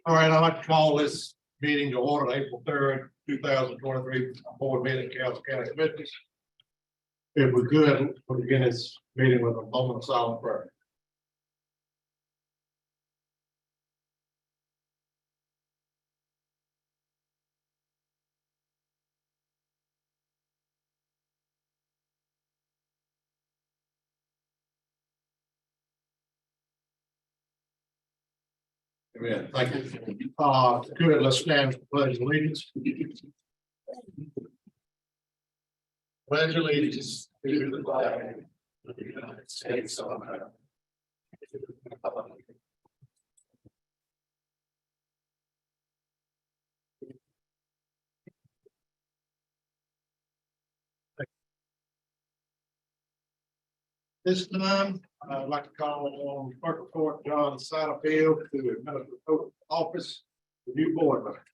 All right, I'd like to call this meeting to order, April 3rd, 2023, board meeting, Council County Commissioners. If we could, we'll begin this meeting with a moment of silent prayer. Amen. Thank you. Good. Let's stand for the pledge of allegiance. Pledge allegiance to the flag of the United States of America. This time, I'd like to call on Clerk of Court John Satterfield to administer the oath of office, the new board member.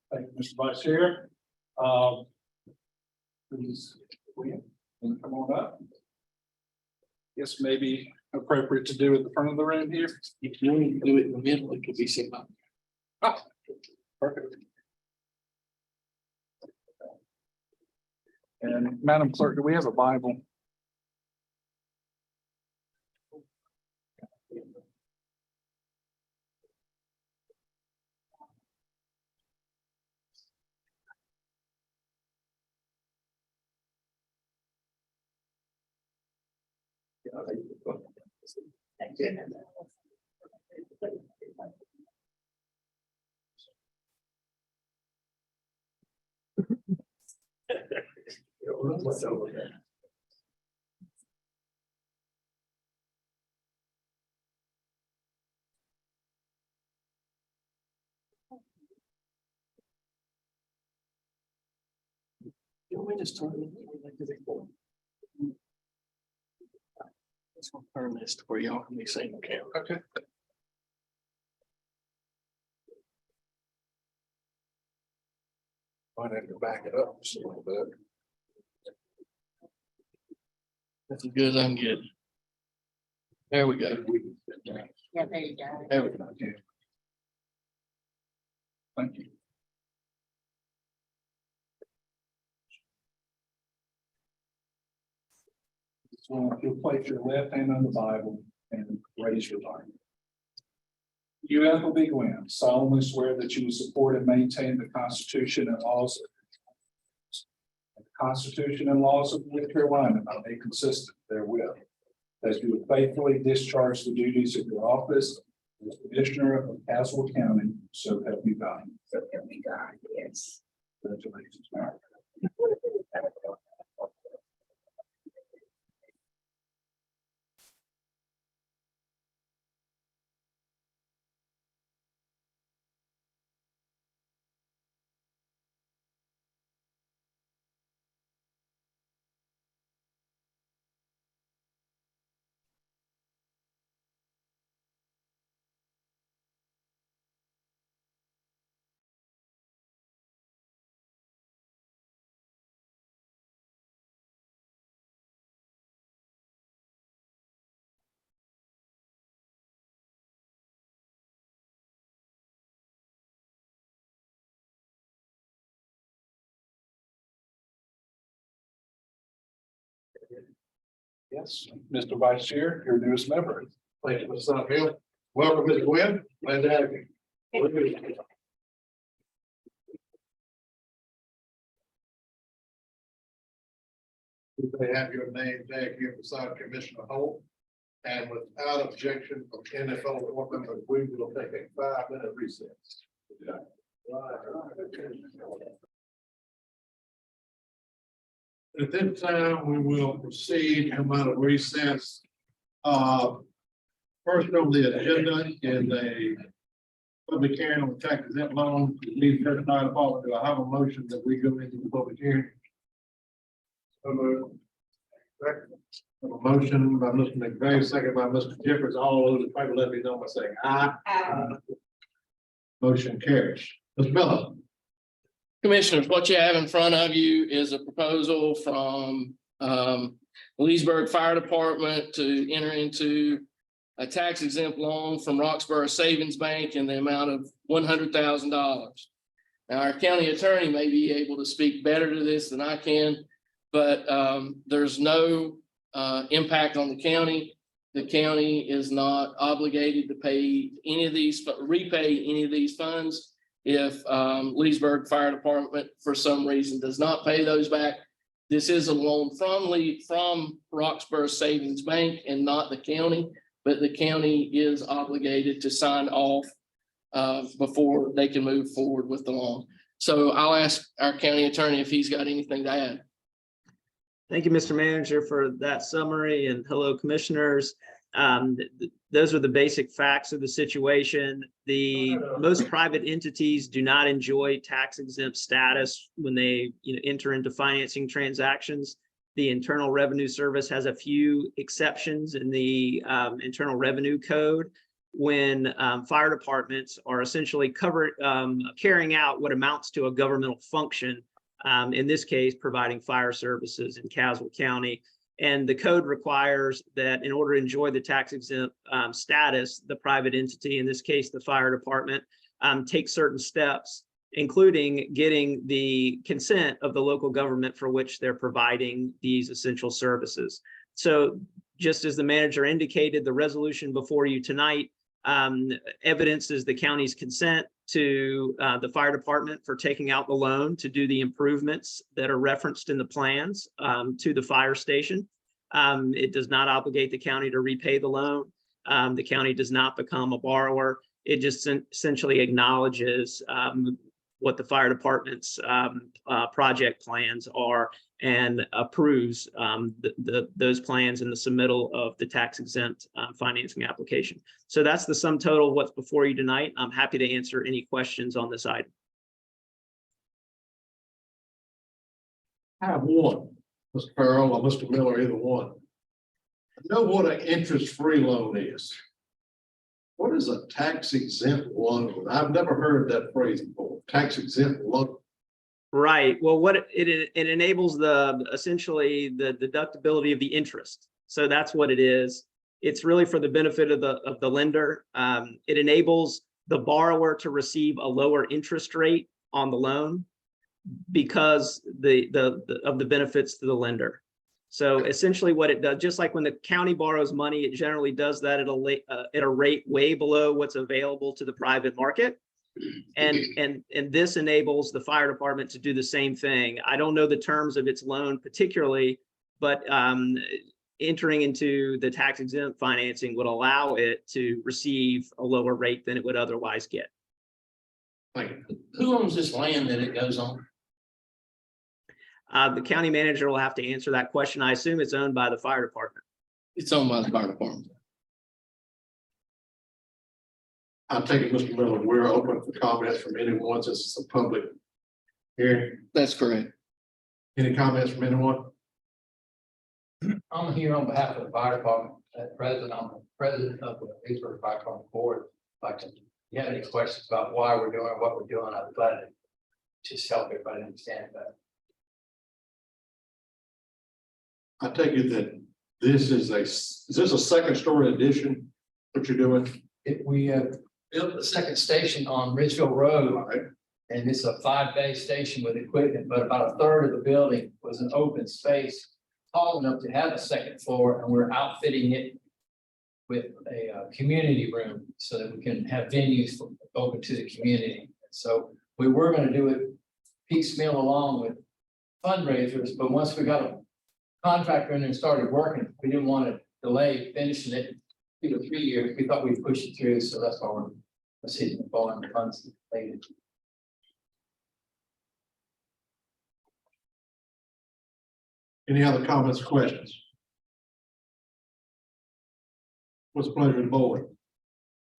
Thank you, Mr. Vice Chair. Please, William, come on up. Guess maybe appropriate to do at the front of the room here. If you only do it in the middle, it could be seen by. Perfect. And Madam Clerk, do we have a Bible? We just turn it like this. Let's turn this to where y'all can be seen on camera. Okay. Might have to back it up just a little bit. That's as good as I can get. There we go. Yeah, there you go. There we go. Thank you. So if you'll place your left hand on the Bible and raise your right. You, Ethel B. Gwynn, solemnly swear that you will support and maintain the Constitution and laws of the Constitution and laws of North Carolina, and be consistent therewith. That you will faithfully discharge the duties of your office as Commissioner of Castle County, so help me God. So help me God, yes. Congratulations, Mary. Yes, Mr. Vice Chair, your newest member. Thank you, Mr. Satterfield. Welcome, Ms. Gwynn. Glad to have you. They have your name tag here beside Commissioner Holt. And without objection from NFL board members, we will take a 5-minute recess. At this time, we will proceed come out of recess. First on the agenda is a public hearing on tax exempt loan. Lead Fire Department, do I have a motion that we go into the public hearing? So moved. Second. A motion by Mr. McVeigh, second by Mr. Jeffers. All those in favor, let me know by saying aye. Motion carries. Mr. Miller. Commissioners, what you have in front of you is a proposal from Leesburg Fire Department to enter into a tax exempt loan from Roxborough Savings Bank in the amount of $100,000. Now, our county attorney may be able to speak better to this than I can, but there's no impact on the county. The county is not obligated to pay any of these, repay any of these funds. If Leesburg Fire Department, for some reason, does not pay those back, this is a loan from Roxborough Savings Bank and not the county, but the county is obligated to sign off before they can move forward with the loan. So I'll ask our county attorney if he's got anything to add. Thank you, Mr. Manager, for that summary, and hello, commissioners. Those are the basic facts of the situation. Most private entities do not enjoy tax exempt status when they enter into financing transactions. The Internal Revenue Service has a few exceptions in the Internal Revenue Code when fire departments are essentially carrying out what amounts to a governmental function. In this case, providing fire services in Caswell County. And the code requires that in order to enjoy the tax exempt status, the private entity, in this case, the fire department, take certain steps, including getting the consent of the local government for which they're providing these essential services. So just as the manager indicated, the resolution before you tonight evidences the county's consent to the fire department for taking out the loan to do the improvements that are referenced in the plans to the fire station. It does not obligate the county to repay the loan. The county does not become a borrower. It just essentially acknowledges what the fire department's project plans are and approves those plans in the submittal of the tax exempt financing application. So that's the sum total of what's before you tonight. I'm happy to answer any questions on this item. I have one, Mr. Farrell or Mr. Miller, either one. I know what an interest-free loan is. What is a tax exempt loan? I've never heard that phrase before, tax exempt loan. Right. Well, what it enables essentially the deductibility of the interest. So that's what it is. It's really for the benefit of the lender. It enables the borrower to receive a lower interest rate on the loan because of the benefits to the lender. So essentially what it does, just like when the county borrows money, it generally does that at a rate way below what's available to the private market. And this enables the fire department to do the same thing. I don't know the terms of its loan particularly, but entering into the tax exempt financing would allow it to receive a lower rate than it would otherwise get. Thank you. Who owns this land that it goes on? The county manager will have to answer that question. I assume it's owned by the fire department. It's owned by the fire department. I take it, Mr. Miller, we're open for comments from anyone since it's a public hearing. That's correct. Any comments from anyone? I'm here on behalf of the fire department, I'm the president of the Leesburg Fire Department Board. If you have any questions about why we're doing what we're doing, I'd be glad to just help everybody understand that. I take it that this is a second story addition, what you're doing? We have built the second station on Ridgeville Road, Right. and it's a 5-bay station with equipment, but about a third of the building was an open space tall enough to have a second floor, and we're outfitting it with a community room so that we can have venues open to the community. So we were going to do it piecemeal along with fundraisers, but once we got a contractor in there and started working, we didn't want to delay finishing it 2 to 3 years. We thought we'd push it through, so that's why we're proceeding with borrowing the funds later. Any other comments or questions? What's the pleasure of the board?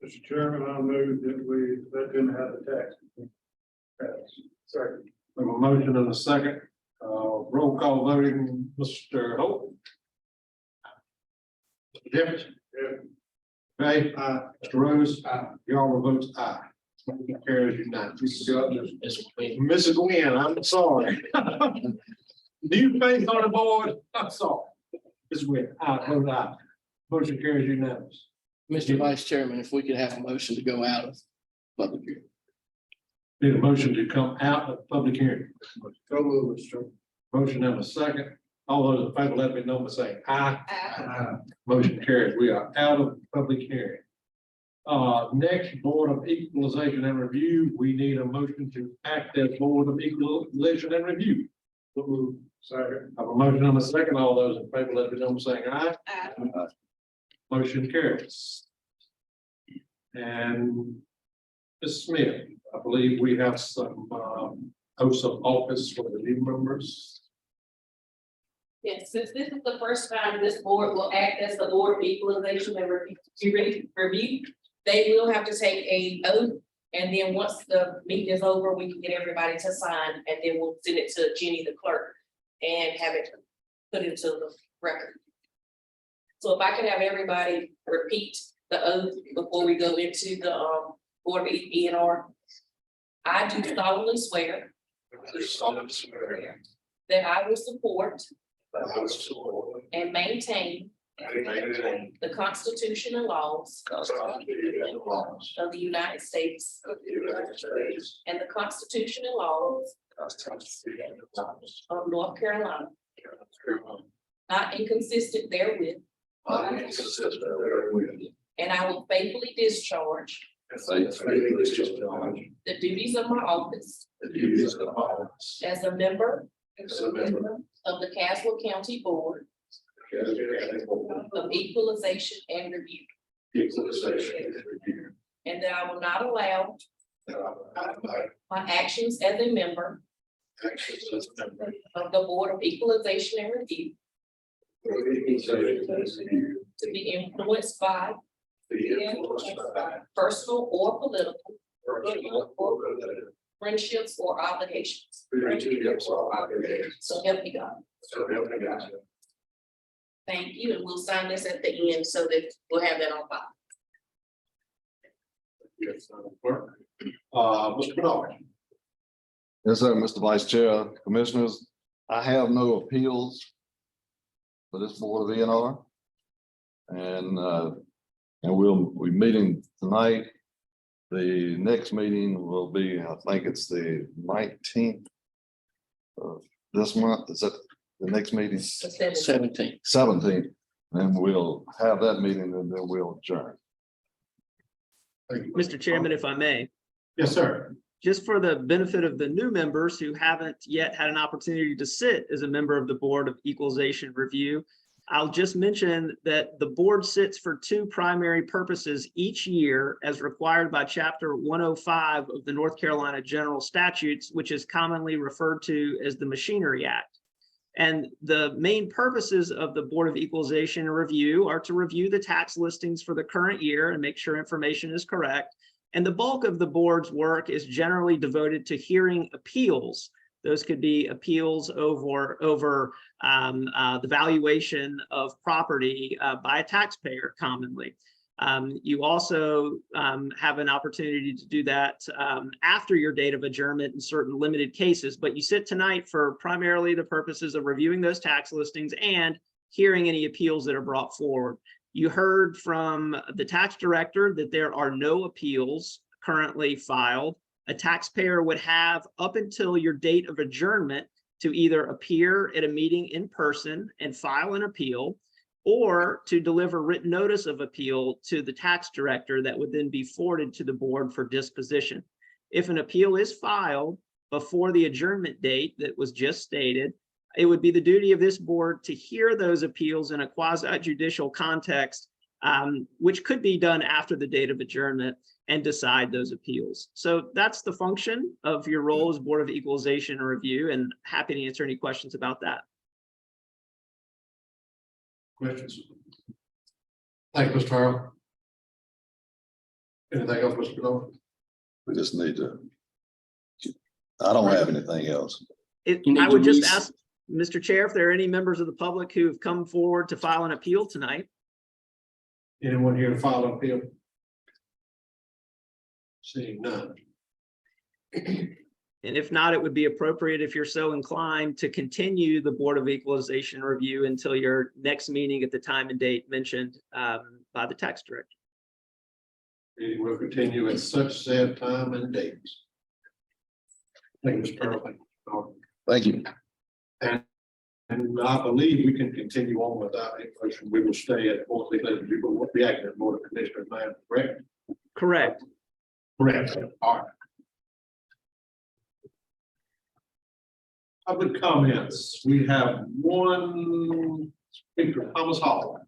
Mr. Chairman, I move that we let them have the tax. Sorry. We have a motion and a second. Roll call voting, Mr. Holt. Mr. Jefferson. Yeah. Okay. Mr. Rose. Y'all votes aye. Motion carries unanimously. Mrs. Gwen, I'm sorry. New face on the board, I'm sorry. Mrs. Gwen, aye, vote aye. Motion carries unanimous. Mr. Vice Chairman, if we could have a motion to go out of public hearing. Need a motion to come out of public hearing. So moved, Mr. Chairman. Motion and a second. All those in favor, let me know by saying aye. Motion carries. We are out of public hearing. Next, Board of Equalization and Review, we need a motion to act as Board of Equalization and Review. Second. I have a motion and a second. All those in favor, let me know by saying aye. Motion carries. And Ms. Smith, I believe we have some oaths of office for the new members. Yes, since this is the first time this board will act as the Board of Equalization and Review, they will have to take a oath. And then once the meeting is over, we can get everybody to sign, and then we'll send it to Jenny, the clerk, and have it put into the record. So if I could have everybody repeat the oath before we go into the Board of ENR. I do solemnly swear that I will support and maintain the Constitution and laws of the United States and the Constitution and laws of North Carolina, not inconsistent therewith, and I will faithfully discharge the duties of my office as a member of the Caswell County Board of Equalization and Review, and that I will not allow my actions as a member of the Board of Equalization and Review to be influenced by personal or political friendships or obligations. So help me God. Thank you, and we'll sign this at the end so that we'll have that on file. Mr. Bernard. Yes, sir, Mr. Vice Chair, Commissioners, I have no appeals for this Board of ENR. And we're meeting tonight. The next meeting will be, I think it's the 19th of this month. Is that the next meeting? 17. 17th, and we'll have that meeting and then we'll adjourn. Thank you. Mr. Chairman, if I may, Yes, sir. just for the benefit of the new members who haven't yet had an opportunity to sit as a member of the Board of Equalization Review, I'll just mention that the board sits for two primary purposes each year as required by Chapter 105 of the North Carolina General Statutes, which is commonly referred to as the Machinery Act. And the main purposes of the Board of Equalization and Review are to review the tax listings for the current year and make sure information is correct. And the bulk of the board's work is generally devoted to hearing appeals. Those could be appeals over the valuation of property by a taxpayer commonly. You also have an opportunity to do that after your date of adjournment in certain limited cases, but you sit tonight for primarily the purposes of reviewing those tax listings and hearing any appeals that are brought forward. You heard from the tax director that there are no appeals currently filed. A taxpayer would have up until your date of adjournment to either appear at a meeting in person and file an appeal, or to deliver written notice of appeal to the tax director that would then be forwarded to the board for disposition. If an appeal is filed before the adjournment date that was just stated, it would be the duty of this board to hear those appeals in a quasi-judicial context, which could be done after the date of adjournment, and decide those appeals. So that's the function of your role as Board of Equalization and Review, and happy to answer any questions about that. Questions? Thank you, Mr. Harrell. Anything else, Mr. Bernard? We just need to. I don't have anything else. I would just ask, Mr. Chair, if there are any members of the public who have come forward to file an appeal tonight. Anyone here to file an appeal? Seeing none. And if not, it would be appropriate, if you're so inclined, to continue the Board of Equalization Review until your next meeting at the time and date mentioned by the tax director. Meeting will continue at such said time and dates. Thank you, Mr. Early. Thank you. And I believe we can continue on without any motion. We will stay at Board of Elected People, will be acting as Board of Commissioners, ma'am, correct? Correct. Correct. All right. Public comments. We have one speaker, Thomas Hall.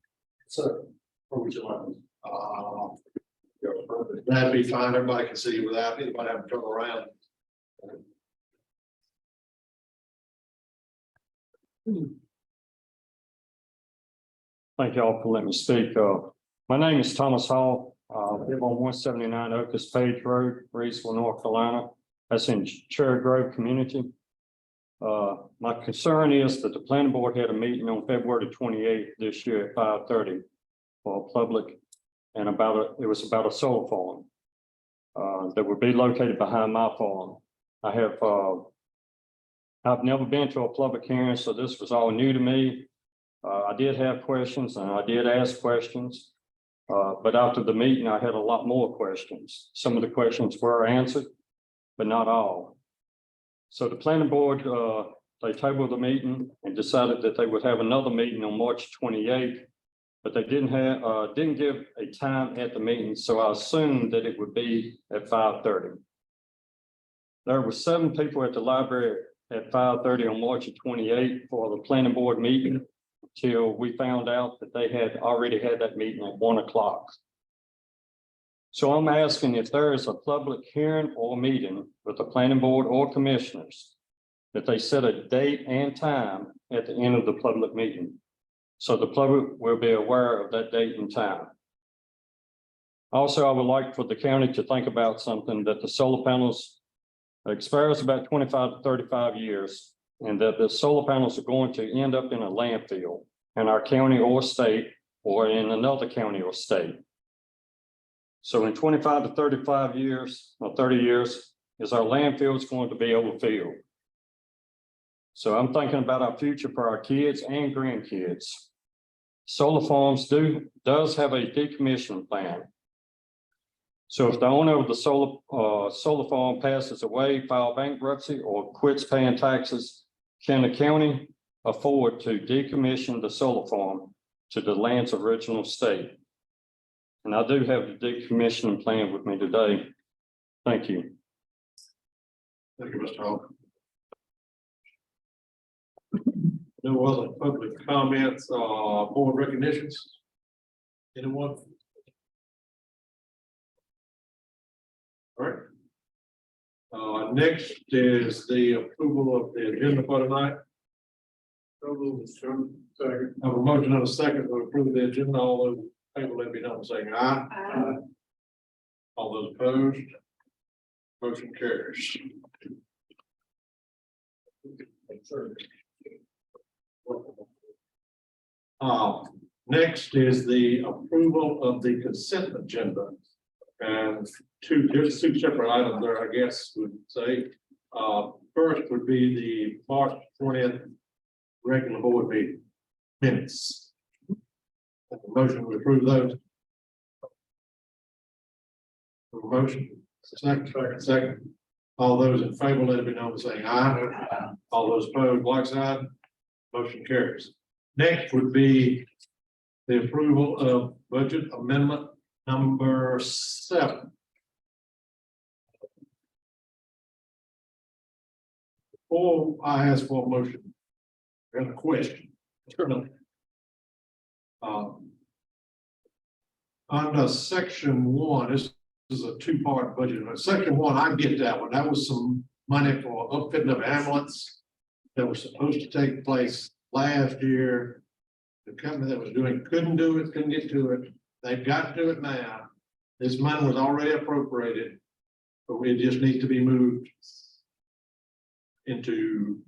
So, what would you like? That'd be fine. Everybody can see you without anybody having to turn around. Thank y'all for letting me speak. My name is Thomas Hall. I live on 179 Ocas Page Road, Reedsville, North Carolina. That's in Cherry Grove community. My concern is that the planning board had a meeting on February 28th this year at 5:30 for public and it was about a solar farm that would be located behind my farm. I've never been to a public hearing, so this was all new to me. I did have questions and I did ask questions. But after the meeting, I had a lot more questions. Some of the questions were answered, but not all. So the planning board, they tabled the meeting and decided that they would have another meeting on March 28th. But they didn't give a time at the meeting, so I assumed that it would be at 5:30. There were 7 people at the library at 5:30 on March 28th for the planning board meeting, till we found out that they had already had that meeting at 1 o'clock. So I'm asking if there is a public hearing or meeting with the planning board or commissioners, that they set a date and time at the end of the public meeting, so the public will be aware of that date and time. Also, I would like for the county to think about something, that the solar panels expires about 25 to 35 years, and that the solar panels are going to end up in a landfill in our county or state, or in another county or state. So in 25 to 35 years or 30 years, is our landfills going to be overfilled? So I'm thinking about our future for our kids and grandkids. Solar farms does have a decommissioning plan. So if the owner of the solar farm passes away, file bankruptcy, or quits paying taxes, can the county afford to decommission the solar farm to the land's original state? And I do have the decommissioning plan with me today. Thank you. Thank you, Mr. Hall. No other public comments, board recognitions? Anyone? All right. Next is the approval of the agenda for tonight. So moved, Mr. Chairman. Second. I have a motion and a second to approve the agenda. All those in favor, let me know by saying aye. Aye. All those opposed? Motion carries. Next is the approval of the consent agenda. And two separate items there, I guess, would say. First would be the March 20th regular board meeting minutes. The motion to approve those. Motion, second. All those in favor, let it be known by saying aye. All those opposed, like sign. Motion carries. Next would be the approval of budget amendment number 7. Before I ask for a motion, I have a question. Under section 1, this is a 2-part budget. Section 1, I get that one. That was some money for upfitting of ambulance that was supposed to take place last year. The company that was doing couldn't do it, couldn't get to it. They've got to do it now. This money was already appropriated, but it just needs to be moved into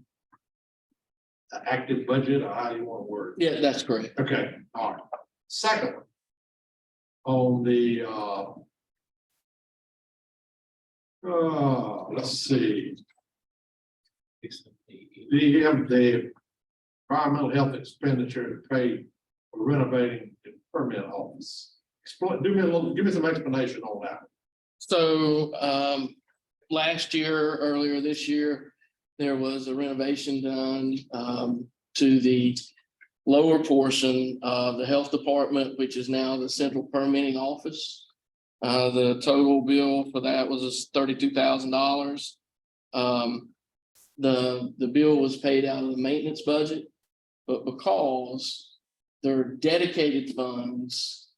the active budget, or how you want to word it. Yeah, that's correct. Okay, all right. Second, on the let's see. The environmental health expenditure to pay for renovating the permit office. Give me some explanation on that. So last year, earlier this year, there was a renovation done to the lower portion of the health department, which is now the central permitting office. The total bill for that was $32,000. The bill was paid out of the maintenance budget, but because there are dedicated funds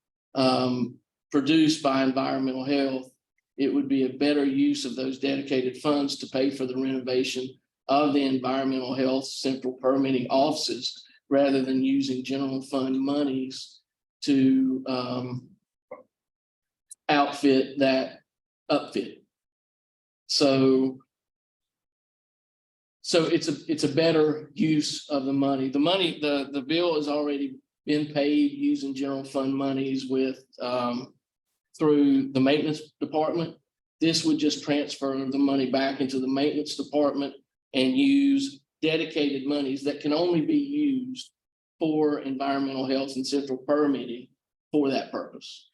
produced by environmental health, it would be a better use of those dedicated funds to pay for the renovation of the environmental health central permitting offices rather than using general fund monies to outfit that upfit. So it's a better use of the money. The bill has already been paid using general fund monies with through the maintenance department. This would just transfer the money back into the maintenance department and use dedicated monies that can only be used for environmental health and central permitting for that purpose.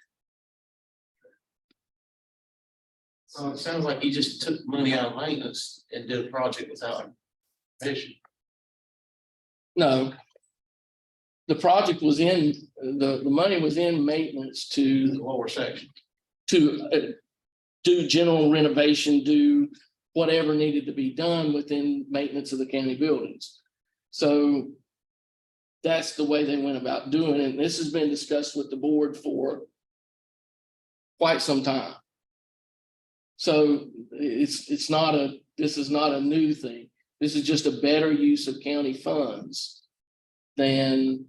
So it sounds like you just took money out of maintenance and did a project without vision. No. The project was in, the money was in maintenance The to lower section. Do general renovation, do whatever needed to be done within maintenance of the county buildings. So that's the way they went about doing it. And this has been discussed with the board for quite some time. So this is not a new thing. This is just a better use of county funds than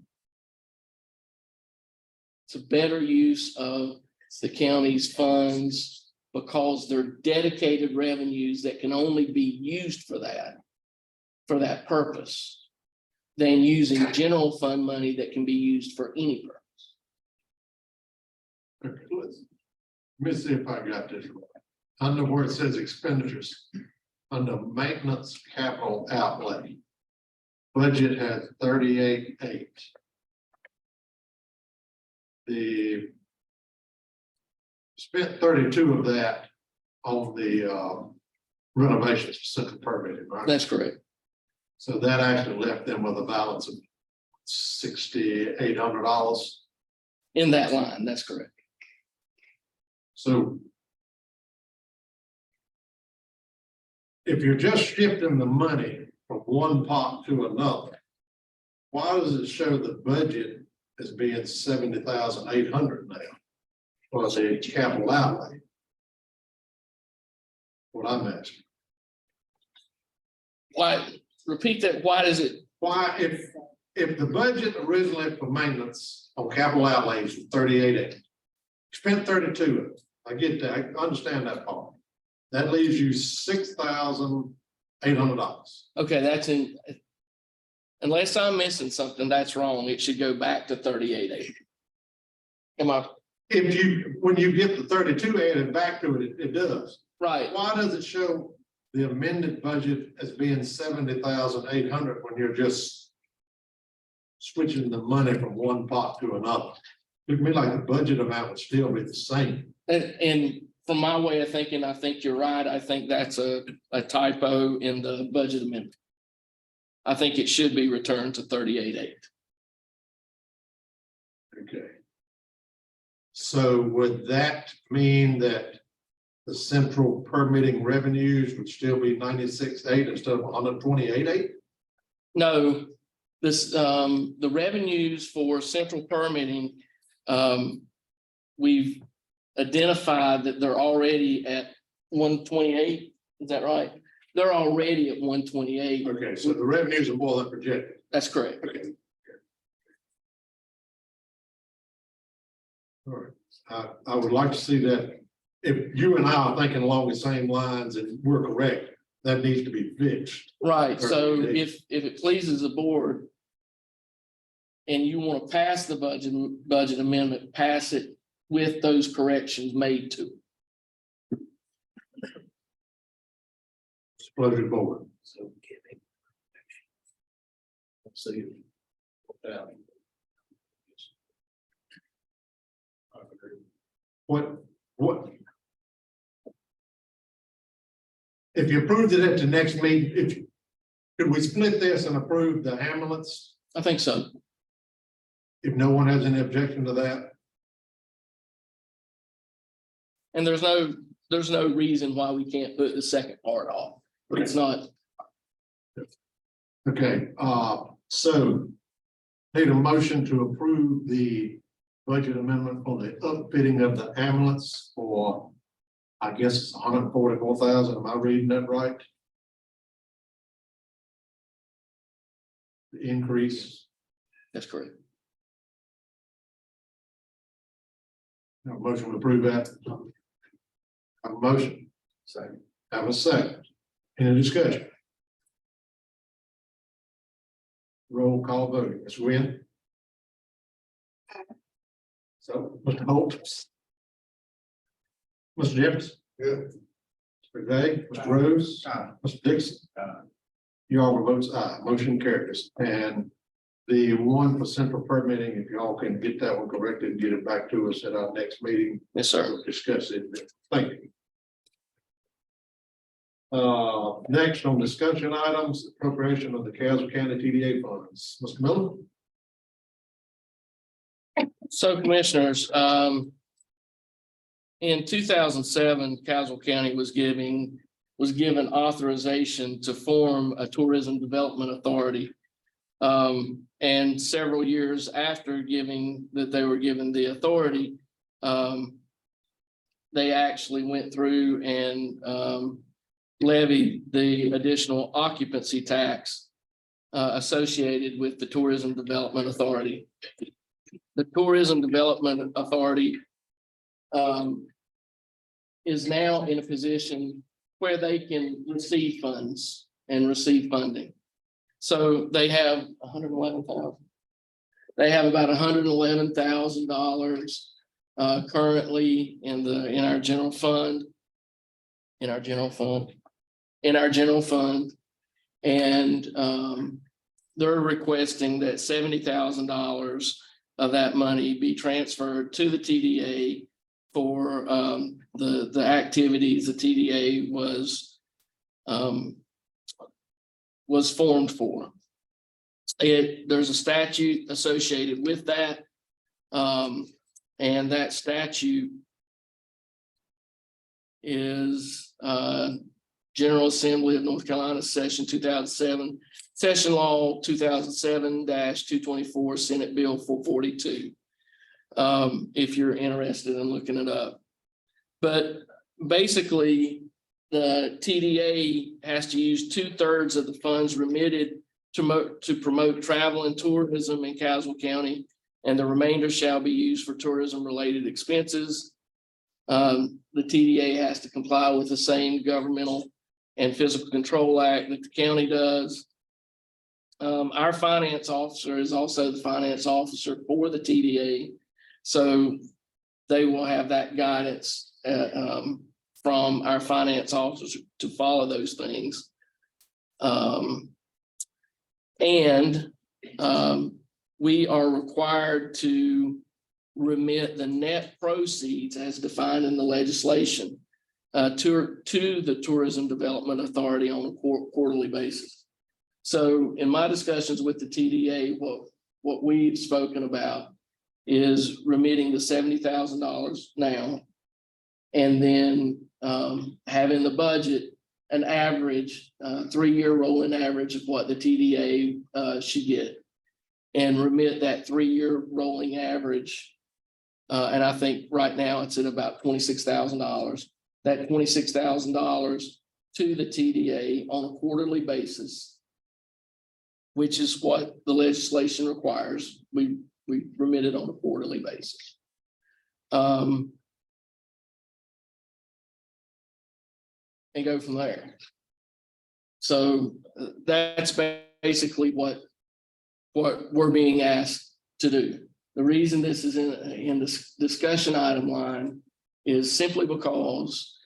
it's a better use of the county's funds because they're dedicated revenues that can only be used for that purpose than using general fund money that can be used for any purpose. Okay, let me see if I got this right. Under where it says expenditures, under maintenance capital outlay, budget has 38.8. The spent 32 of that on the renovations for central permitting, right? That's correct. So that actually left them with a balance of $6,800. In that line, that's correct. So if you're just shifting the money from one pot to another, why does it show the budget as being 70,800 now? For the capital outlay? What I'm asking. Why, repeat that, why does it, Why, if the budget originally for maintenance on capital outlays was 38.8, spent 32 of it, I get that, I understand that part. That leaves you $6,800. okay, that's in, unless I'm missing something, that's wrong. It should go back to 38.8. Am I When you get the 32 added back to it, it does. right? Why does it show the amended budget as being 70,800 when you're just switching the money from one pot to another? Look to me like the budget amount would still be the same. And from my way of thinking, I think you're right. I think that's a typo in the budget amendment. I think it should be returned to 38.8. Okay. So would that mean that the central permitting revenues would still be 96.8 instead of 128.8? No, this, the revenues for central permitting, we've identified that they're already at 128. Is that right? They're already at 128. Okay, so the revenues are more than projected. That's correct. Okay. All right, I would like to see that. If you and I are thinking along the same lines and we're correct, that needs to be fixed. Right, so 38. if it pleases the board and you want to pass the budget amendment, pass it with those corrections made to it. Pleasure of the board. Let's see. what? If you approved it at the next meeting, could we split this and approve the ambulance? I think so. If no one has any objection to that? And there's no reason why we can't put the second part off. It's not, Okay, so need a motion to approve the budget amendment on the upfitting of the ambulance for, I guess it's 144,000. Am I reading that right? The increase. that's correct. Have a motion to approve that. Have a motion. Second. Have a second. Any discussion? Roll call voting. Ms. Wynn? So, Mr. Holt? Mr. Jeffers? Yeah. Mr. McVeigh? Mr. Rose? Mr. Dixon? Y'all votes aye. Motion carries. And the one for central permitting, if y'all can get that one corrected and get it back to us at our next meeting. Yes, sir. We'll discuss it. Thank you. Next on discussion items, appropriation of the Castle County TDA funds. Mr. Miller? So commissioners, in 2007, Castle County was given authorization to form a tourism development authority. And several years after they were given the authority, they actually went through and levied the additional occupancy tax associated with the Tourism Development Authority. The Tourism Development Authority is now in a position where they can receive funds and receive funding. So they have 111,000. They have about $111,000 currently in our general fund. And they're requesting that $70,000 of that money be transferred to the TDA for the activities the TDA was formed for. There's a statute associated with that. And that statute is General Assembly of North Carolina, Session 2007, Session Law 2007-224, Senate Bill 442. If you're interested in looking it up. But basically, the TDA has to use 2/3 of the funds remitted to promote travel and tourism in Castle County, and the remainder shall be used for tourism-related expenses. The TDA has to comply with the same governmental and physical control act that the county does. Our finance officer is also the finance officer for the TDA. So they will have that guidance from our finance officer to follow those things. We are required to remit the net proceeds as defined in the legislation to the Tourism Development Authority on a quarterly basis. So in my discussions with the TDA, what we've spoken about is remitting the $70,000 now, and then having the budget an average 3-year rolling average of what the TDA should get, and remit that 3-year rolling average. And I think right now it's at about $26,000. That $26,000 to the TDA on a quarterly basis, which is what the legislation requires. We remit it on a quarterly basis. And go from there. So that's basically what we're being asked to do. The reason this is in this discussion item line is simply because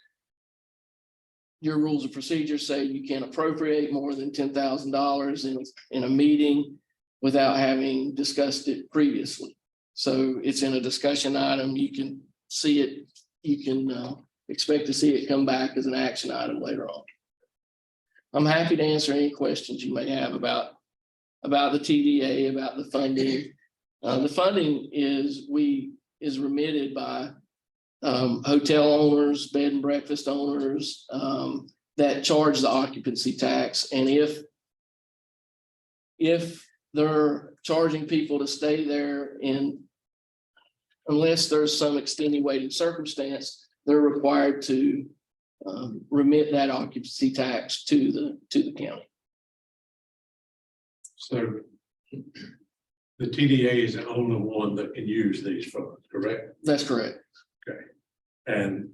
your rules of procedure say you can't appropriate more than $10,000 in a meeting without having discussed it previously. So it's in a discussion item. You can see it, you can expect to see it come back as an action item later on. I'm happy to answer any questions you may have about the TDA, about the funding. The funding is remitted by hotel owners, bed and breakfast owners that charge the occupancy tax. And if they're charging people to stay there unless there's some extenuating circumstance, they're required to remit that occupancy tax to the county. So the TDA is the only one that can use these funds, correct? That's correct. And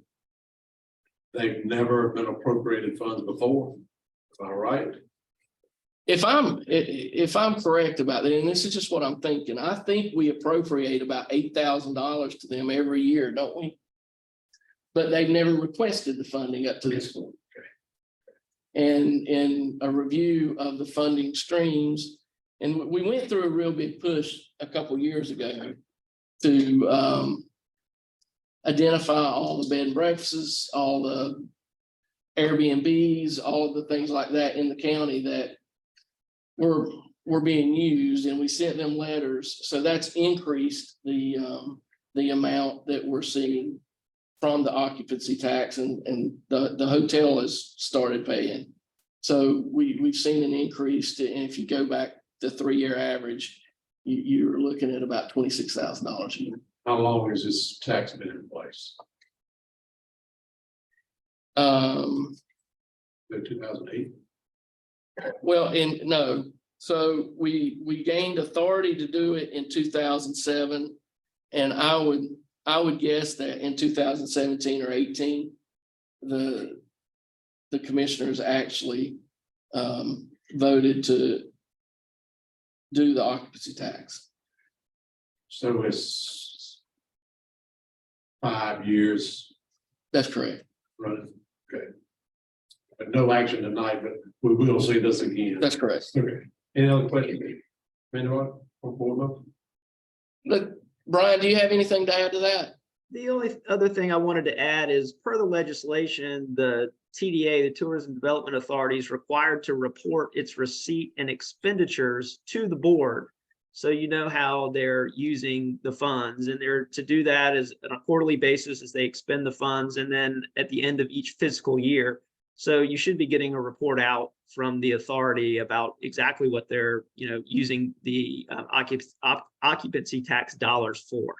they've never been appropriated funds before, am I right? If I'm correct about that, and this is just what I'm thinking, I think we appropriate about $8,000 to them every year, don't we? But they've never requested the funding up to this point. And in a review of the funding streams, and we went through a real big push a couple years ago to identify all the bed and breakfasts, all the Airbnbs, all of the things like that in the county that were being used, and we sent them letters. So that's increased the amount that we're seeing from the occupancy tax, and the hotel has started paying. So we've seen an increase and if you go back to 3-year average, you're looking at about $26,000 a year. How long has this tax been in place? 2008? Well, no, so we gained authority to do it in 2007. And I would guess that in 2017 or 18, the commissioners actually voted to do the occupancy tax. So it's 5 years That's correct. running, okay. But no action tonight, but we will see this again. That's correct. Okay. Any other questions? Anyone on board members? Look, Brian, do you have anything to add to that? The only other thing I wanted to add is per the legislation, the TDA, the Tourism Development Authority, is required to report its receipt and expenditures to the board. So you know how they're using the funds, and they're to do that as on a quarterly basis as they expend the funds, and then at the end of each fiscal year. So you should be getting a report out from the authority about exactly what they're using the occupancy tax dollars for.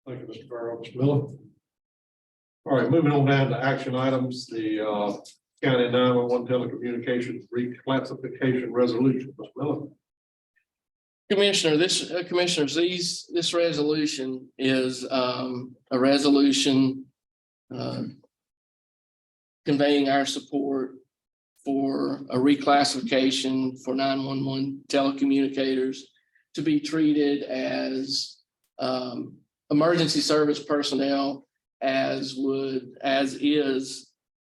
Thank you, Mr. Farrell. Mr. Miller. All right, moving on down to action items, the County 911 telecommunications reclassification resolution. Mr. Miller. Commissioners, this resolution is a resolution conveying our support for a reclassification for 911 telecommunicators to be treated as emergency service personnel, as is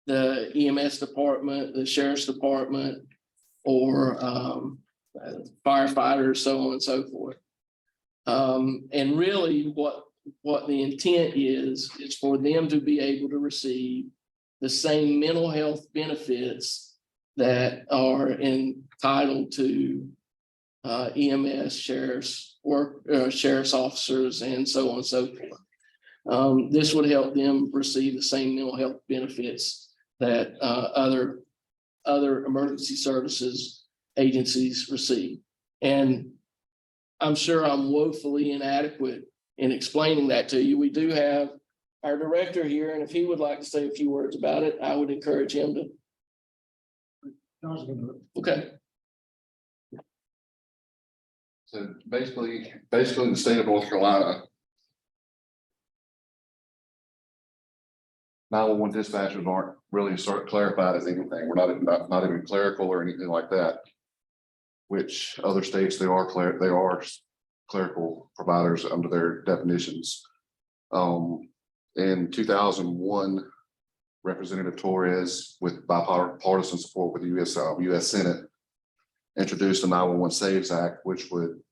the EMS department, the sheriff's department, or firefighters, so on and so forth. And really what the intent is for them to be able to receive the same mental health benefits that are entitled to EMS, sheriff's officers, and so on and so forth. This would help them receive the same mental health benefits that other emergency services agencies receive. And I'm sure I'm woefully inadequate in explaining that to you. We do have our director here, and if he would like to say a few words about it, I would encourage him to. Okay. So basically the state of North Carolina, 911 dispatchers aren't really clarified as anything. We're not even clerical or anything like that. Which other states they are clerical providers under their definitions. In 2001, Representative Torres, with bipartisan support with the U.S. Senate, introduced the 911 Saves Act, which would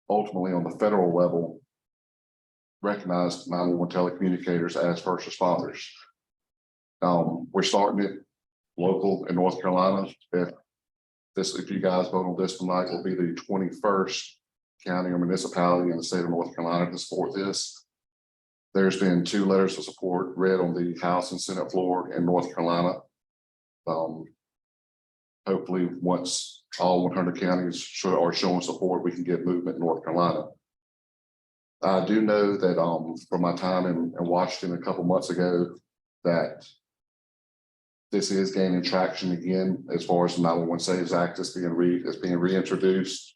ultimately on the federal level recognize 911 telecommunicators as first responders. We're starting it local in North Carolina. If you guys vote on this tonight, will be the 21st county or municipality in the state of North Carolina to support this. There's been 2 letters of support read on the House and Senate floor in North Carolina. Hopefully, once all 100 counties are showing support, we can get movement in North Carolina. I do know that from my time in Washington a couple months ago, that this is gaining traction again as far as the 911 Saves Act is being reintroduced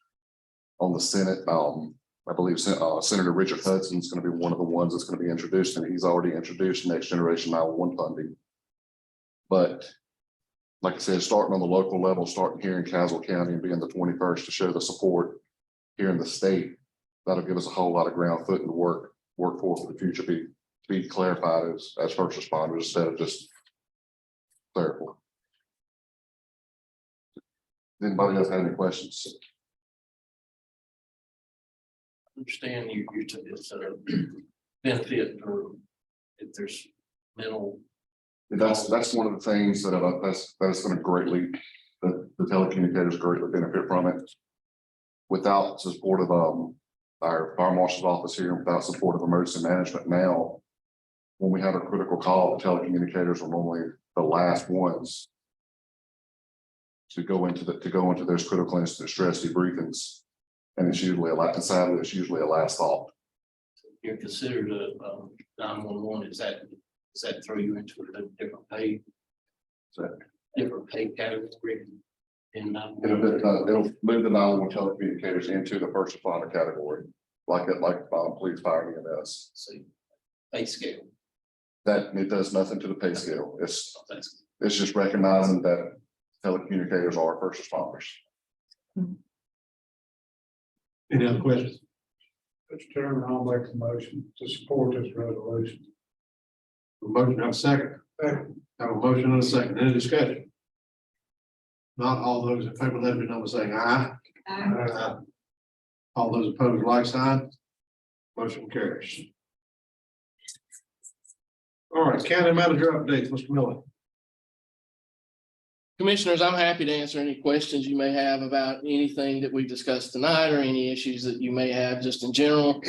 on the Senate. I believe Senator Richard Hudson is going to be one of the ones that's going to be introduced, and he's already introduced next generation 911 funding. But like I said, starting on the local level, starting here in Caswell County and being the 21st to show the support here in the state, that'll give us a whole lot of ground foot and work for the future be clarified as first responders instead of just clerical. Anybody else have any questions? Understand you took this benefit for if there's mental. That's one of the things that's going to greatly, the telecommunicators greatly benefit from it. Without support of our fire marshal's office here, without support of emergency management now, when we have a critical call, the telecommunicators are normally the last ones to go into those critical incident stress debriefings. And it's usually sadly, it's usually a last thought. You're considered a 911, is that throw you into a different pay? Different pay category? In It'll move the 911 telecommunicators into the first responder category, like police, fire, and EMS. see, pay scale. That it does nothing to the pay scale. It's just recognizing that telecommunicators are first responders. Any other questions? Mr. Chairman, I'll make a motion to support this resolution. A motion, have a second. Have a motion and a second. Any discussion? Not all those in favor, let me know by saying aye. Aye. All those opposed, like sign. Motion carries. All right, county manager updates, Mr. Miller. Commissioners, I'm happy to answer any questions you may have about anything that we've discussed tonight or any issues that you may have just in general.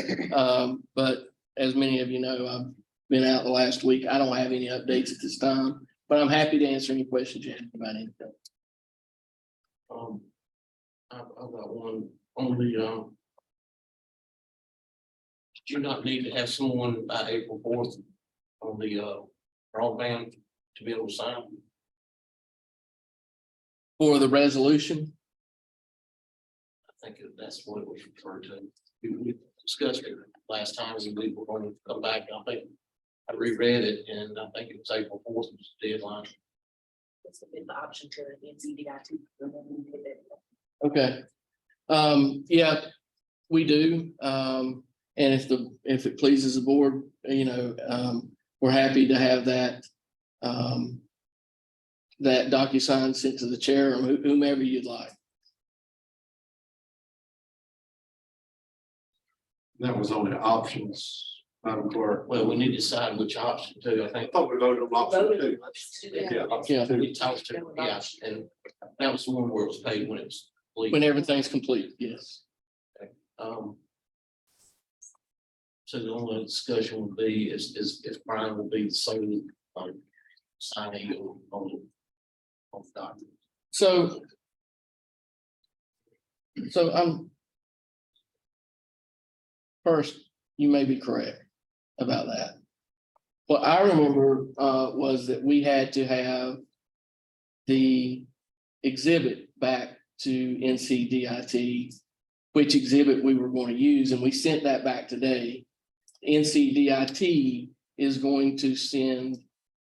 But as many of you know, I've been out the last week. I don't have any updates at this time, but I'm happy to answer any questions you have about anything. I've got one on the did you not need to have someone by April 4th on the broadband to be able to sign? For the resolution, I think that's what it was referred to. We discussed it last time, and we were going to come back. I think I reread it, and I think it was April 4th was the deadline. It's the option to NCDIT. okay. Yeah, we do. And if it pleases the board, we're happy to have that. That DocuSign sent to the chair or whomever you'd like. That was on the options, Madam Clerk. Well, we need to decide which option too. I think. I thought we voted on option two. Yeah. We talked to, yeah, and that was the one where it was paid when it was complete. When everything's complete, yes. So the only discussion would be is if Brian will be the sole signing on the document. So first, you may be correct about that. What I remember was that we had to have the exhibit back to NCDIT, which exhibit we were going to use, and we sent that back today. NCDIT is going to send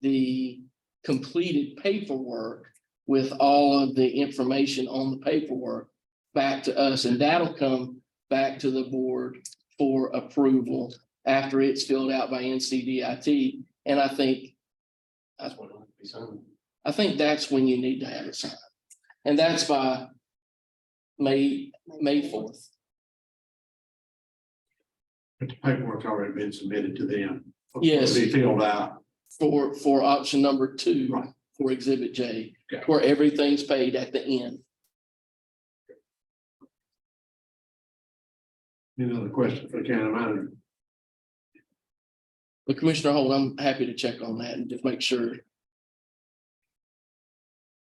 the completed paperwork with all of the information on the paperwork back to us, and that'll come back to the board for approval after it's filled out by NCDIT. And I think That's what it would be signed. I think that's when you need to have it signed. And that's by May 4th. But the paperwork's already been submitted to them. Yes. To be filled out. for option number 2. Right. For Exhibit J, Okay. where everything's paid at the end. Any other question for the county manager? But Commissioner Holt, I'm happy to check on that and just make sure.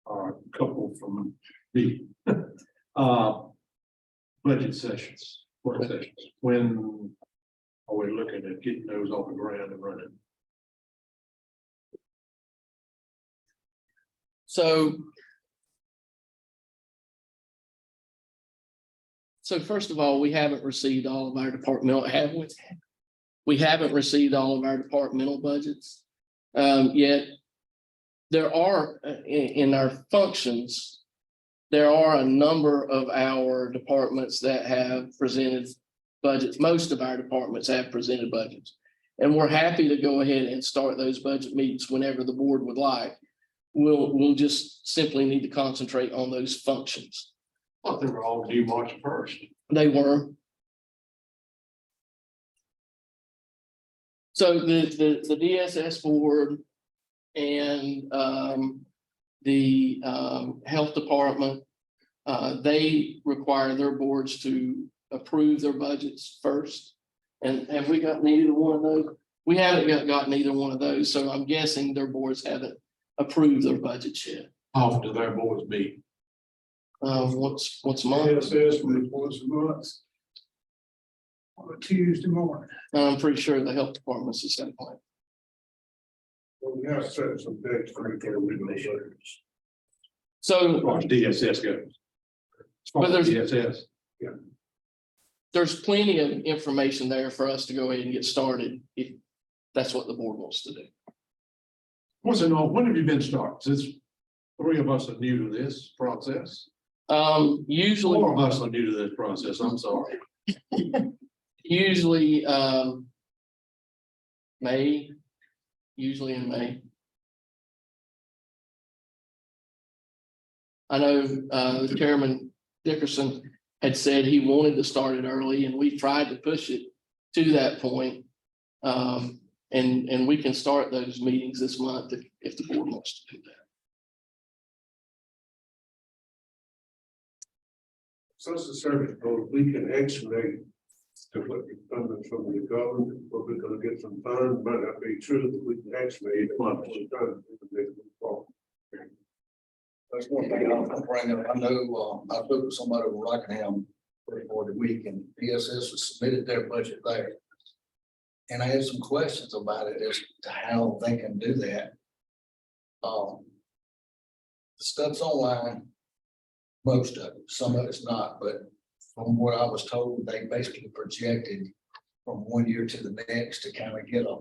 Or a couple from the budget sessions, work sessions. When are we looking at getting those off the ground and running? So first of all, we haven't received all of our departmental, have we? We haven't received all of our departmental budgets yet. There are, in our functions, there are a number of our departments that have presented budgets. Most of our departments have presented budgets. And we're happy to go ahead and start those budget meetings whenever the board would like. We'll just simply need to concentrate on those functions. I thought they were all due March 1st. They were. So the DSS board and the health department, they require their boards to approve their budgets first. And have we gotten either one of those? We haven't gotten either one of those, so I'm guessing their boards haven't approved their budgets yet. How often do their boards meet? Once a month. DSS reports a month. On a Tuesday morning. I'm pretty sure the health department's the same way. Well, we have set some dates for So As far as DSS goes. As far But as there's- DSS. there's plenty of information there for us to go ahead and get started if that's what the board wants to do. What's it on? When have you been started? Since 3 of us are new to this process. Usually, 4 of us are new to this process. I'm sorry. usually, May, usually in May. I know, Chairman Dickerson had said he wanted to start it early and we tried to push it to that point. And we can start those meetings this month if the board wants to do that. Social service board, we can actually, to what we funded from the government, but we're gonna get some funds, might not be true, that we can actually. That's one thing I'm bringing, I know, I spoke with somebody in Rockingham for the week and PSS has submitted their budget there. And I had some questions about it as to how they can do that. The stuff's online, most of it, some of it's not, but from what I was told, they basically projected from one year to the next to kind of get a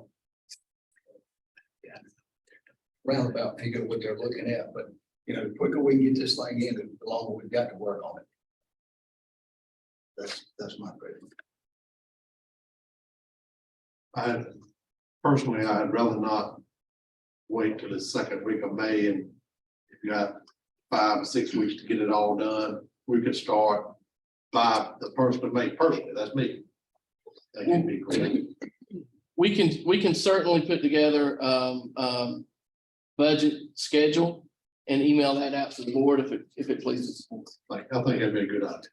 roundabout figure what they're looking at, but you know, the quicker we can get this thing in, the longer we've got to work on it. That's my opinion. I'd rather not wait till the second week of May and if you got 5 or 6 weeks to get it all done, we could start by the 1st of May. Personally, that's me. That can be great. We can certainly put together budget schedule and email that out to the board if it pleases. Like, I think that'd be a good idea.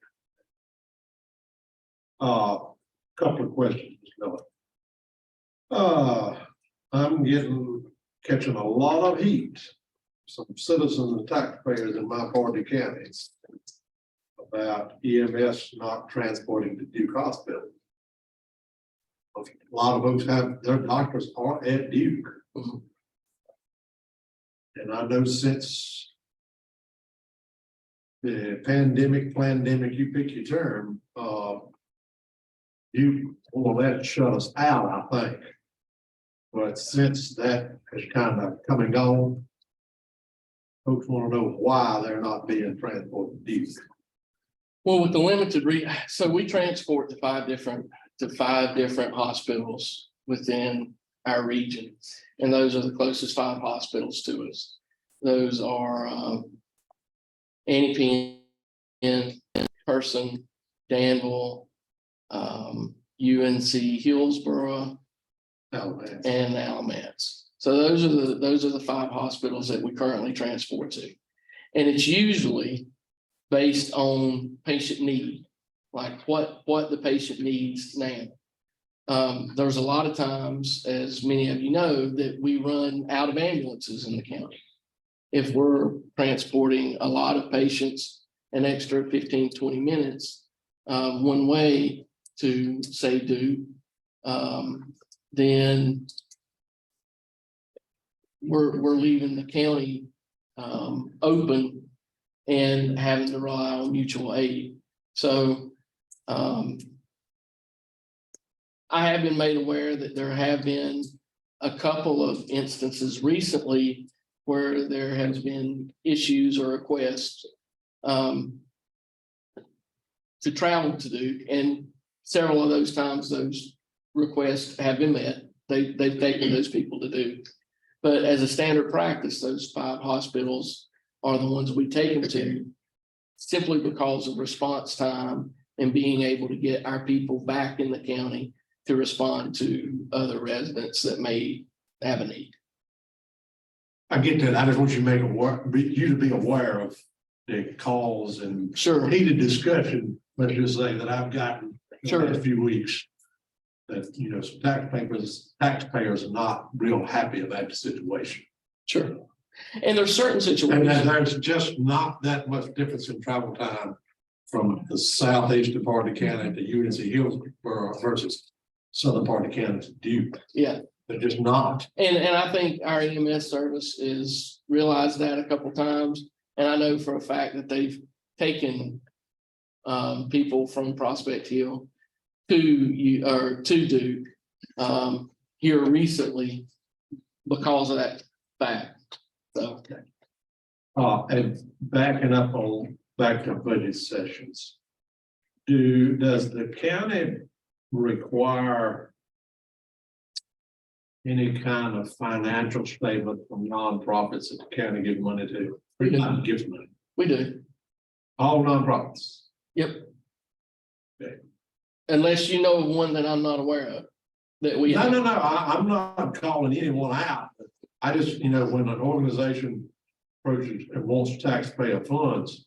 Couple of questions, Mr. Miller. I'm catching a lot of heat. Some citizens and taxpayers in my part of the counties about EMS not transporting to Duke Hospital. A lot of folks have, their doctors are at Duke. And I know since the pandemic, you pick your term, you will let shut us out, I think. But since that has kind of come and gone, folks want to know why they're not being transported to Duke. Well, with the limited so we transport to five different hospitals within our region. And those are the closest 5 hospitals to us. Those are Annie Person, Danville, UNC Hillsborough, Alabama. and Alamance. So those are the 5 hospitals that we currently transport to. And it's usually based on patient need, like what the patient needs now. There's a lot of times, as many of you know, that we run out of ambulances in the county. If we're transporting a lot of patients, an extra 15, 20 minutes, one way to say do, then we're leaving the county open and having to rely on mutual aid. So I have been made aware that there have been a couple of instances recently where there has been issues or requests to travel to Duke, and several of those times those requests have been met. They've taken those people to Duke. But as a standard practice, those 5 hospitals are the ones we take them to simply because of response time and being able to get our people back in the county to respond to other residents that may have a need. I get that. I just want you to you to be aware of the calls and Sure. heated discussion, let's just say, that I've gotten in the Sure. last few weeks. That, you know, some taxpayers are not real happy about the situation. Sure. And there's certain And situations. there's just not that much difference in travel time from the southeastern part of the county to UNC Hillsborough versus southern part of the county to Duke. Yeah. They're just not. And I think our EMS service is realized that a couple times. And I know for a fact that they've taken people from Prospect Hill to Duke here recently because of that fact. So And backing up on back to budget sessions. Does the county require any kind of financial statement from nonprofits that the county give money to? Or not gives money? we do. All nonprofits? Yep. Okay. Unless you know of one that I'm not aware of that we. No, I'm not calling anyone out. I just, you know, when an organization approaches and wants taxpayer funds,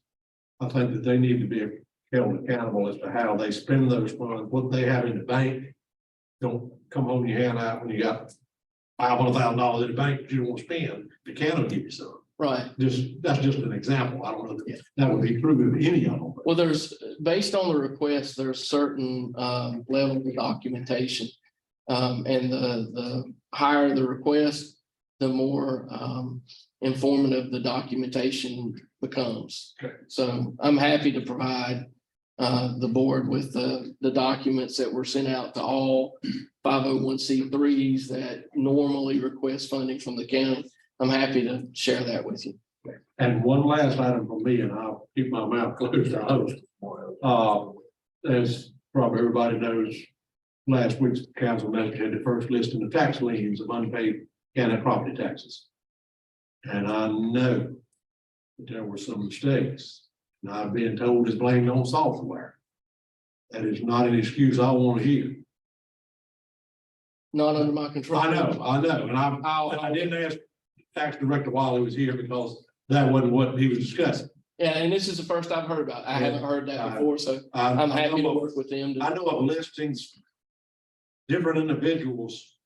I think that they need to be held accountable as to how they spend those funds, what they have in the bank. Don't come home your hand out when you got $500,000 in the bank that you don't want to spend. The county will give you some. Right. That's just an example. I don't know that that would be true of any of them. Well, based on the request, there's certain levels of documentation. And the higher the request, the more informative the documentation becomes. Okay. So I'm happy to provide the board with the documents that were sent out to all 501c3s that normally request funding from the county. I'm happy to share that with you. And one last item for me, and I'll keep my mouth closed, I hope. As probably everybody knows, last week's council message had the first list in the tax liens of unpaid county property taxes. And I know that there were some mistakes, and I've been told it's blamed on software. That is not an excuse I want to hear. Not under my control. I know, and I didn't ask the tax director while he was here because that wasn't what he was discussing. Yeah, and this is the first I've heard about. I haven't heard that before, so I'm happy to work with them. I know of listings, different individuals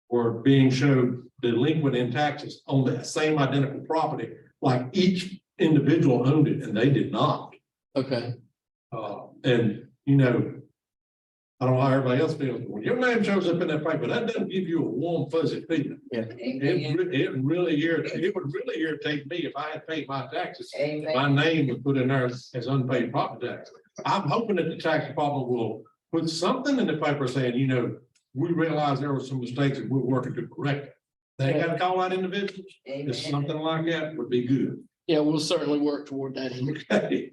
were being showed delinquent in taxes on the same identical property, like each individual owned it and they did not. Okay. And you know, I don't know how everybody else feels, but when your name shows up in that paper, that doesn't give you a warm fuzzy feeling. Yeah. It would really irritate me if I had paid my taxes. Amen. My name was put in there as unpaid property tax. I'm hoping that the tax department will put something in the paper saying, you know, we realize there were some mistakes and we're working to correct it. They ain't gotta call out individuals. If something like that would be good. Yeah, we'll certainly work toward that. Okay.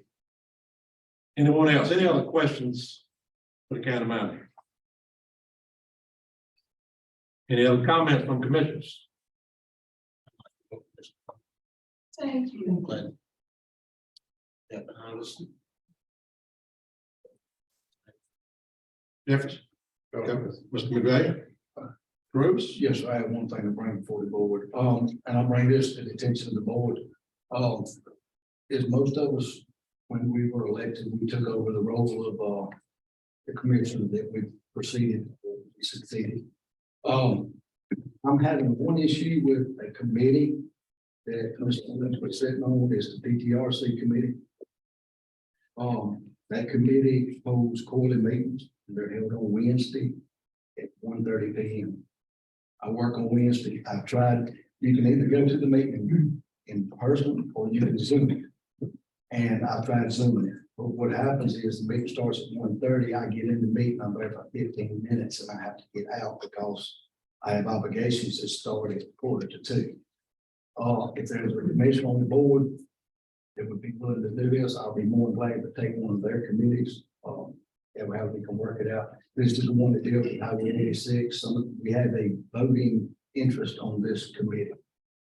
Anyone else? Any other questions for the county manager? Any other comments from commissioners? Thank you. Glad. Yeah, I was Jefferson? Okay, Mr. McVeigh? Bruce? Yes, I have one thing to bring before the board, and I'll bring this to the attention of the board. Is most of us, when we were elected, we took over the role of, the commissioner that we succeeded. I'm having one issue with a committee that Mr. Lynch was sitting on, is the PTRC committee. That committee holds quarterly meetings, and they're held on Wednesday at 1:30 p.m. I work on Wednesday. I've tried, you can either go to the meeting in person or you can Zoom it. And I've tried Zooming it. But what happens is the meeting starts at 1:30. I get in the meeting, I'm there for 15 minutes and I have to get out because I have obligations that start at 1:45. If there's a commission on the board that would be willing to do this, I'll be more than glad to take one of their committees. And how we can work it out. This is the one that deals with Highway 86. We have a voting interest on this committee.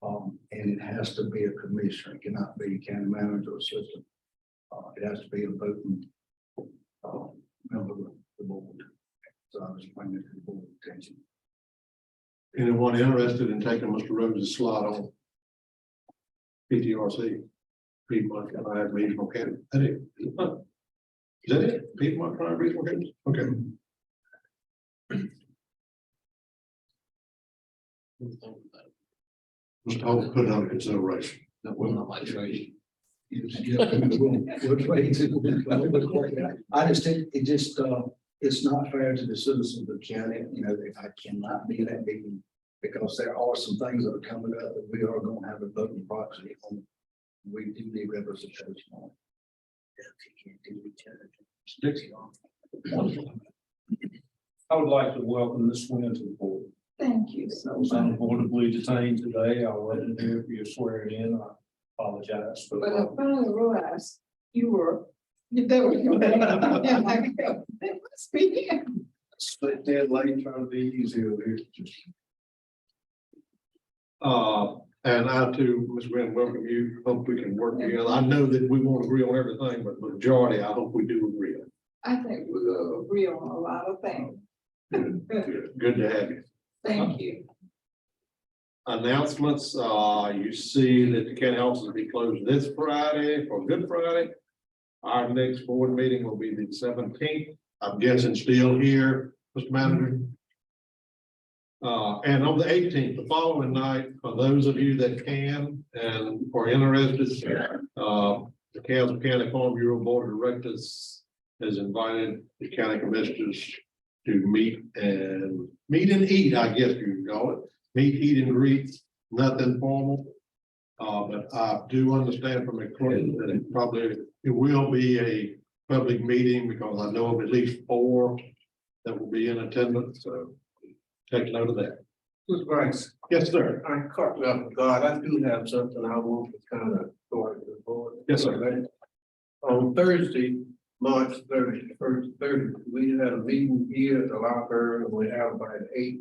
And it has to be a commissioner. It cannot be county manager or assistant. It has to be a voting member of the board. So I was bringing it to the board attention. Anyone interested in taking Mr. Rhodes' slot on PTRC? Piedmont County Regional County. Is that it? Piedmont County Regional County? Okay. Mr. Hope put it under consideration. That will not like trade. We'll try to. I just think it just, it's not fair to the citizens of the county, you know, if I cannot be in that meeting. Because there are some things that are coming up that we are going to have a voting proxy on. We do need representation on. I would like to welcome Ms. Wynn to the board. Thank you I so was much. unavoidably detained today. I wasn't here for your swearing in. I apologize. But I finally realized you were, they were. It must be him. Split dead late trying to be easy over here. And I too, Ms. Graham, welcome you. Hope we can work together. I know that we won't agree on everything, but the majority, I hope we do agree. I think we will agree on a lot of things. Good to have you. Thank you. Announcements, you see that the county office will be closed this Friday for Good Friday. Our next board meeting will be the 17th. I'm guessing still here, Mr. Manager. And on the 18th, the following night, for those of you that can and are interested, the Castle County Farm Bureau Board of Directors has invited the county commissioners to meet and eat, I guess you can call it. Meet, eat and greet, nothing formal. But I do understand from the clerk that it will be a public meeting because I know of at least 4 that will be in attendance, so take note of that. Mr. Grice, Yes, sir. I caught me off guard. I do have something I want to kind of go into the board. Yes, sir. On Thursday, March 30th, we had a meeting here at the locker and we have about 8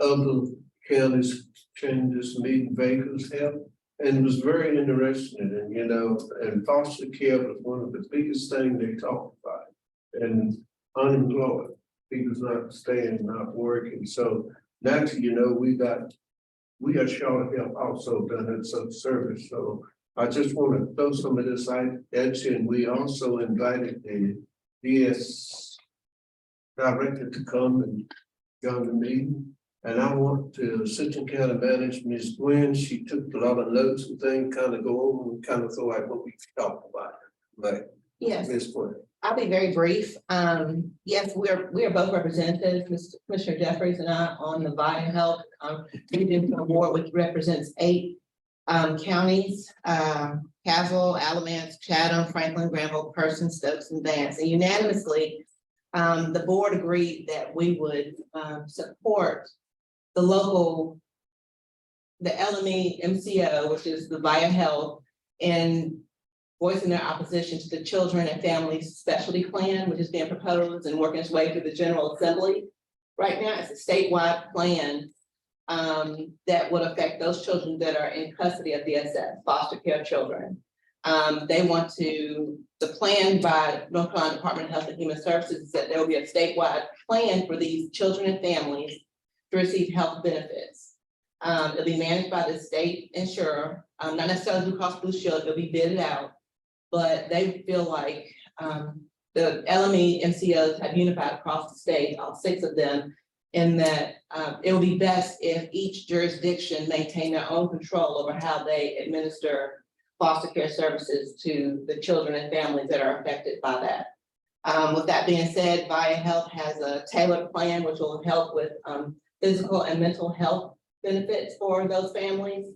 other counties changes meeting vehicles help. And it was very interesting and, you know, and foster care was one of the biggest things they talked about. And unemployed, people not staying, not working. So naturally, you know, we got short of help also done in some service. So I just want to throw some of this out at you. And we also invited the DS director to come and go to the meeting. And I want to Assistant County Manager, Ms. Gwen, she took a lot of notes and things, kind of go over and kind of throw out what we talked about. But Yes, Ms. Gwen. I'll be very brief. Yes, we are both representatives, Mr. Commissioner Jeffries and I, on the Via Health Region Board, which represents 8 counties, Castle, Alamance, Chatham, Franklin, Granville, Person, Stokes, and Vance. And unanimously, the board agreed that we would support the local, the LME MCO, which is the Via Health, in voicing their opposition to the Children and Families Specialty Plan, which is being proposed and working its way through the General Assembly. Right now, it's a statewide plan that would affect those children that are in custody of DSS, foster care children. They want to, the plan by North Carolina Department of Health and Human Services is that there will be a statewide plan for these children and families to receive health benefits. It'll be managed by the state insurer, not necessarily Blue Cross Blue Shield, it'll be bidded out. But they feel like, the LME MCOs have unified across the state, all 6 of them, in that, it will be best if each jurisdiction maintain their own control over how they administer foster care services to the children and families that are affected by that. With that being said, Via Health has a tailored plan which will help with physical and mental health benefits for those families.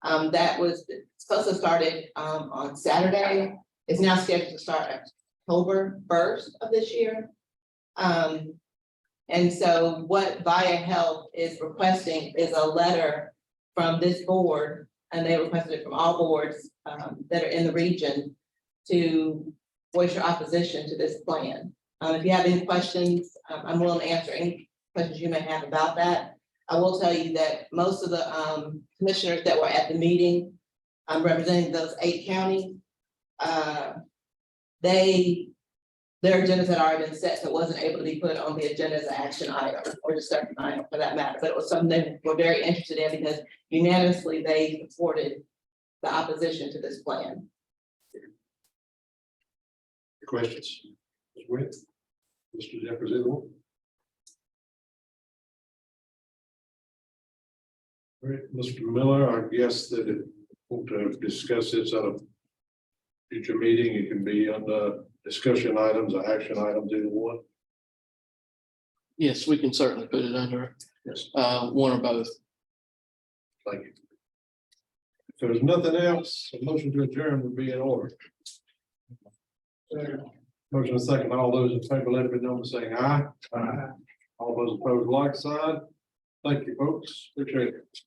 That was supposed to start on Saturday. It's now scheduled to start October 1st of this year. And so what Via Health is requesting is a letter from this board, and they requested it from all boards that are in the region to voice your opposition to this plan. If you have any questions, I'm willing to answer any questions you may have about that. I will tell you that most of the commissioners that were at the meeting, representing those 8 counties, their agendas had already been set, so it wasn't able to be put on the agenda as an action item or discussion item for that matter. But it was something they were very interested in because unanimously they supported the opposition to this plan. Questions? Ms. Witt? Mr. Jeffers, anyone? All right, Mr. Miller, I guess that if you want to discuss this at a future meeting, it can be on the discussion items or action items, either one. Yes, we can certainly put it under Yes. one or both. Thank you. If there's nothing else, a motion to adjourn would be in order. Motion and second, all those in favor, let it be known by saying aye. Aye. All those opposed, like sign. Thank you, folks. Appreciate it.